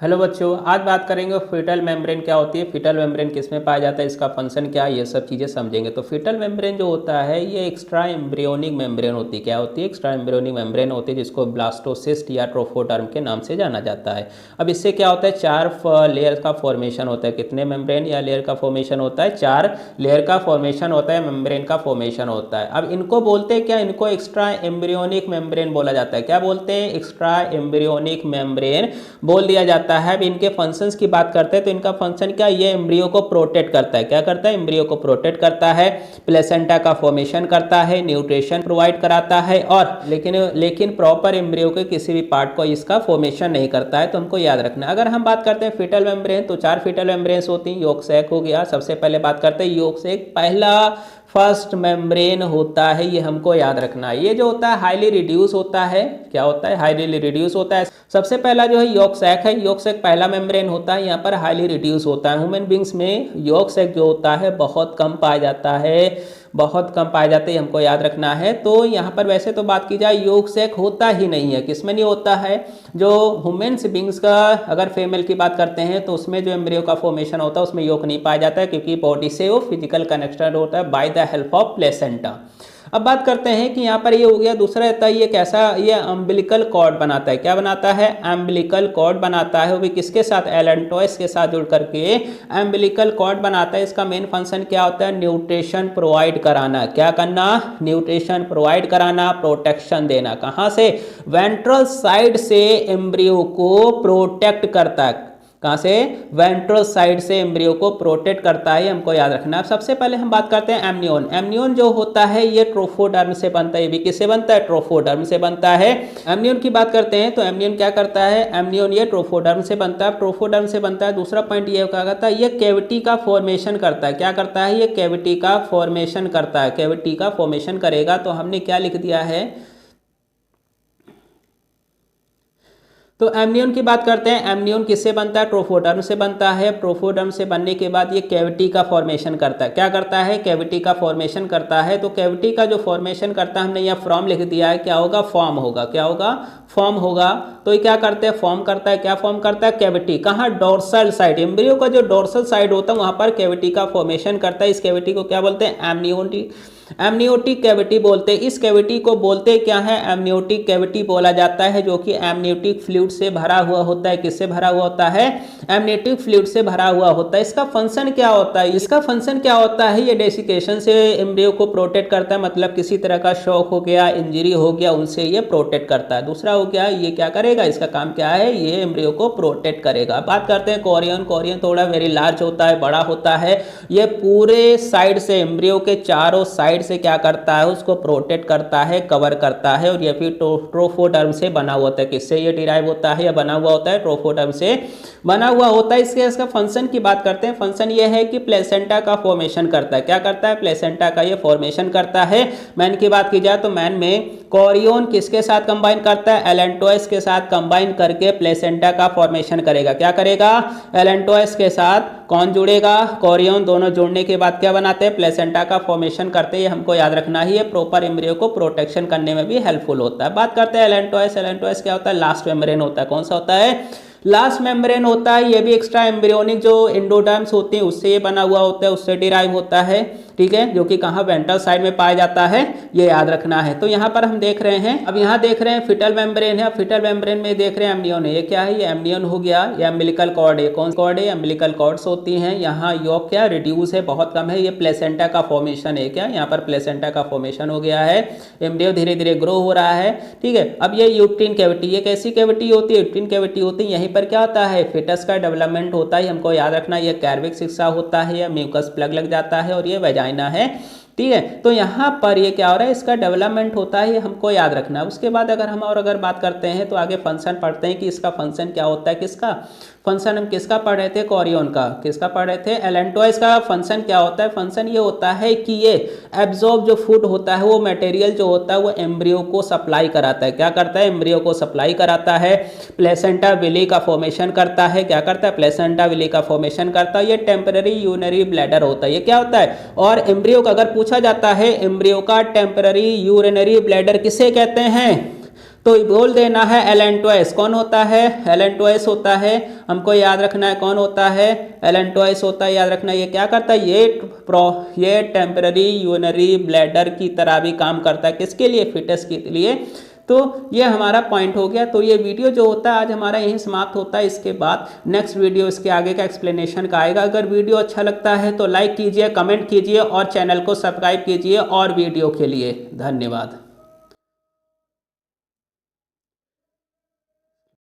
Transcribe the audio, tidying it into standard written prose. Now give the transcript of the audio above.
Hello बच्चों, आज बात करेंगे फीटल मेम्ब्रेन क्या होती है, फीटल मेम्ब्रेन किस में पाया जाता है, इसका फंक्शन क्या है, ये सब चीज़ें समझेंगे। तो फीटल मेम्ब्रेन जो होता है ये एक्स्ट्रा एम्ब्रियोनिक मेम्ब्रेन होती है। क्या होती है? एक्स्ट्रा एम्ब्रियोनिक मेम्ब्रेन होती है, जिसको ब्लास्टोसिस्ट या ट्रोफोडर्म के नाम से जाना जाता है। अब इससे क्या होता है, 4 लेयर का फॉर्मेशन होता है। कितने मेम्ब्रेन या लेयर का फॉर्मेशन होता है? 4 लेयर का फॉर्मेशन होता है, मेम्ब्रेन का फॉर्मेशन होता है। अब इनको बोलते हैं क्या? इनको एक्स्ट्रा एम्ब्रियोनिक मेम्ब्रेन बोला जाता है। क्या बोलते हैं? एक्स्ट्रा एम्ब्रियोनिक मेम्ब्रेन बोल दिया जाता है। अब इनके फंक्शंस की बात करते हैं तो इनका फंक्शन क्या? ये एम्ब्रियो को प्रोटेक्ट करता है। क्या करता है? एम्ब्रियो को प्रोटेक्ट करता है, प्लेसेंटा का फॉर्मेशन करता है, न्यूट्रिशन प्रोवाइड कराता है, और लेकिन प्रॉपर एम्ब्रियो के किसी भी पार्ट को इसका फॉर्मेशन नहीं करता है। तो हमको याद रखना है। अगर हम बात करते हैं फीटल मेम्ब्रेन तो 4 फीटल मेम्ब्रेन्स होती हैं। यॉर्क सैक हो गया, सबसे पहले बात करते हैं यॉर्क सैक, पहला फर्स्ट मेम्ब्रेन होता है, ये हमको याद रखना है। ये जो होता है हाईली रिड्यूस होता है। क्या होता है? हाईली रिड्यूस होता है। सबसे पहला जो है यॉर्क सैक है। यॉर्क सैक पहला मेम्ब्रेन होता है, यहाँ पर हाईली रिड्यूस होता है। ह्यूमन बींग्स में यॉर्क सैक जो होता है बहुत कम पाया जाता है, बहुत कम पाए जाते हैं, हमको याद रखना है। तो यहाँ पर वैसे तो बात की जाए यॉर्क सैक होता ही नहीं है। किसमें नहीं होता है? जो ह्यूमन्स बींग्स का अगर फीमेल की बात करते हैं तो उसमें जो एम्ब्रियो का फॉर्मेशन होता है उसमें यॉर्क नहीं पाया जाता है, क्योंकि बॉडी से वो फिजिकल कनेक्शन होता है by the help of placenta. अब बात करते हैं कि यहाँ पर ये हो गया। दूसरा रहता है ये कैसा, ये अम्बिलिकल कॉर्ड बनाता है। क्या बनाता है? अम्बिलिकल कॉर्ड बनाता है। वो भी किसके साथ? एलेंटोइस के साथ जुड़ करके अम्बिलिकल कॉर्ड बनाता है। इसका मेन फंक्शन क्या होता है? न्यूट्रिशन प्रोवाइड कराना। क्या करना? न्यूट्रिशन प्रोवाइड कराना, प्रोटेक्शन देना। कहाँ से? वेंट्रल साइड से एम्ब्रियो को प्रोटेक्ट करता है। कहाँ से? वेंट्रल साइड से एम्ब्रियो को प्रोटेक्ट करता है, हमको याद रखना है। सबसे पहले हम बात करते हैं एमनियोन। एमनियोन जो होता है ये ट्रोफोडर्म से बनता है। ये भी किससे बनता है? ट्रोफोडर्म से बनता है। एमनियोन की बात करते हैं तो एमनियोन क्या करता है? एमनियोन ये ट्रोफोडर्म से बनता है, ट्रोफोडर्म से बनता है। दूसरा पॉइंट ये क्या करता है? ये कैविटी का फॉर्मेशन करता है। क्या करता है? ये कैविटी का फॉर्मेशन करता है। कैविटी का फॉर्मेशन करेगा। तो हमने क्या लिख दिया है? तो एमनियोन की बात करते हैं। एमनियोन किससे बनता है? ट्रोफोडर्म से बनता है। ट्रोफोडर्म से बनने के बाद ये कैविटी का फॉर्मेशन करता है। क्या करता है? कैविटी का फॉर्मेशन करता है। तो कैविटी का जो फॉर्मेशन करता है, हमने यहाँ फॉर्म लिख दिया है। क्या होगा? फॉर्म होगा। क्या होगा? फॉर्म होगा। तो ये क्या करते हैं? फॉर्म करता है। क्या फॉर्म करता है? कैविटी। कहाँ? Dorsal side. एम्ब्रियो का जो डोर्सल साइड होता है वहां पर कैविटी का फॉर्मेशन करता है। इस कैविटी को क्या बोलते हैं? एमनियोटिक, एमनियोटिक कैविटी बोलते हैं। इस कैविटी को बोलते क्या है? एमनियोटिक कैविटी बोला जाता है, जो कि एमनियोटिक फ्लूइड से भरा हुआ होता है। किससे भरा हुआ होता है? एमनियोटिक फ्लूइड से भरा हुआ होता है। इसका फंक्शन क्या होता है? इसका फंक्शन क्या होता है? ये डेसिकेशन से एम्ब्रियो को प्रोटेक्ट करता है, मतलब किसी तरह का शॉक हो गया, इंजरी हो गया, उनसे ये प्रोटेक्ट करता है। दूसरा हो गया, ये क्या करेगा? इसका काम क्या है? ये एम्ब्रियो को प्रोटेक्ट करेगा। बात करते हैं कोरियन। कोरियन थोड़ा वेरी लार्ज होता है, बड़ा होता है। ये पूरे साइड से एम्ब्रियो के चारों साइड से क्या करता है? उसको प्रोटेक्ट करता है, कवर करता है। और ये फिर ट्रोफोडर्म से बना हुआ होता है। किससे ये डिराइव होता है या बना हुआ होता है? ट्रोफोडर्म से बना हुआ होता है। इसका फंक्शन की बात करते हैं। फंक्शन ये है कि प्लेसेंटा का फॉर्मेशन करता है। क्या करता है? प्लेसेंटा का ये फॉर्मेशन करता है। मैन की बात की जाए तो मैन में कोरियन किसके साथ कंबाइन करता है? एलेंटोइस के साथ कंबाइन करके प्लेसेंटा का फॉर्मेशन करेगा। क्या करेगा? एलेंटोइस के साथ कौन जुड़ेगा? कोरियन। दोनों जुड़ने के बाद क्या बनाते हैं? प्लेसेंटा का फॉर्मेशन करते हैं। हमको याद रखना ही है। प्रॉपर एम्ब्रियो को प्रोटेक्शन करने में भी हेल्पफुल होता है। बात करते हैं एलेंटोइस। एलेंटोइस क्या होता है? लास्ट मेम्ब्रेन होता है। कौन सा होता है? लास्ट मेम्ब्रेन होता है। ये भी एक्स्ट्रा एम्ब्रियोनिक जो एंडोडर्म्स होती है उससे ये बना हुआ होता है, उससे डिराइव होता है। ठीक है, जो कि कहाँ? वेंट्रल साइड में पाया जाता है, ये याद रखना है। तो यहाँ पर हम देख रहे हैं, अब यहाँ देख रहे हैं फिटल मेम्ब्रेन है। फिटल मेम्ब्रेन में देख रहे हैं एमनियोन है। ये क्या है? ये एमनियोन हो गया। ये अम्बिलिकल कॉर्ड है। कौन कॉर्ड है? अम्बिलिकल कॉर्ड्स होती हैं। यहाँ यॉर्क क्या? रिड्यूस है, बहुत कम है। ये प्लेसेंटा का फॉर्मेशन है। क्या? यहाँ पर प्लेसेंटा का फॉर्मेशन हो गया है। एम्ब्रियो धीरे धीरे ग्रो हो रहा है। ठीक है। अब ये यूट्रिन कैविटी, ये कैसी कैविटी होती है? यूट्रिन कैविटी होती है। यहीं पर क्या होता है? फिटस का डेवलपमेंट होता है। हमको याद रखना, ये कैर्विक शिक्षा होता है, या म्यूकस प्लग लग जाता है, और ये वेजाइना है। ठीक है। तो यहाँ पर ये क्या हो रहा है? इसका डेवलपमेंट होता है, ये हमको याद रखना है। उसके बाद अगर बात करते हैं तो आगे फंक्शन पढ़ते हैं कि इसका फंक्शन क्या होता है। किसका फंक्शन? हम किसका पढ़ रहे थे? कोरियन का। किसका पढ़ रहे थे? एलेंटोइस का फंक्शन क्या होता है? फंक्शन ये होता है कि ये एब्जॉर्ब जो फूड होता है, वो मटेरियल जो होता है वो एम्ब्रियो को सप्लाई कराता है। क्या करता है? एम्ब्रियो को सप्लाई कराता है। प्लेसेंटा विली का फॉर्मेशन करता है। क्या करता है? प्लेसेंटा विली का फॉर्मेशन करता है। ये टेम्पररी यूरिनरी ब्लैडर होता है। ये क्या होता है? और एम्ब्रियो का अगर पूछा जाता है, एम्ब्रियो का टेम्पररी यूरिनरी ब्लैडर किसे कहते हैं? तो बोल देना है एलेंटोइस कौन होता है, एलेंटोइस होता है, हमको याद रखना है कौन होता है, एलेंटोइस होता है, याद रखना ये क्या करता है, ये टेम्पररी यूरिनरी ब्लैडर की तरह भी काम करता है, किसके लिए, फिटस के लिए। तो ये हमारा पॉइंट हो गया। तो ये वीडियो जो होता है आज हमारा यहीं समाप्त होता है, इसके बाद नेक्स्ट वीडियो इसके आगे का एक्सप्लेनेशन का आएगा। अगर वीडियो अच्छा लगता है तो लाइक कीजिए, कमेंट कीजिए और चैनल को सब्सक्राइब कीजिए और वीडियो के लिए धन्यवाद।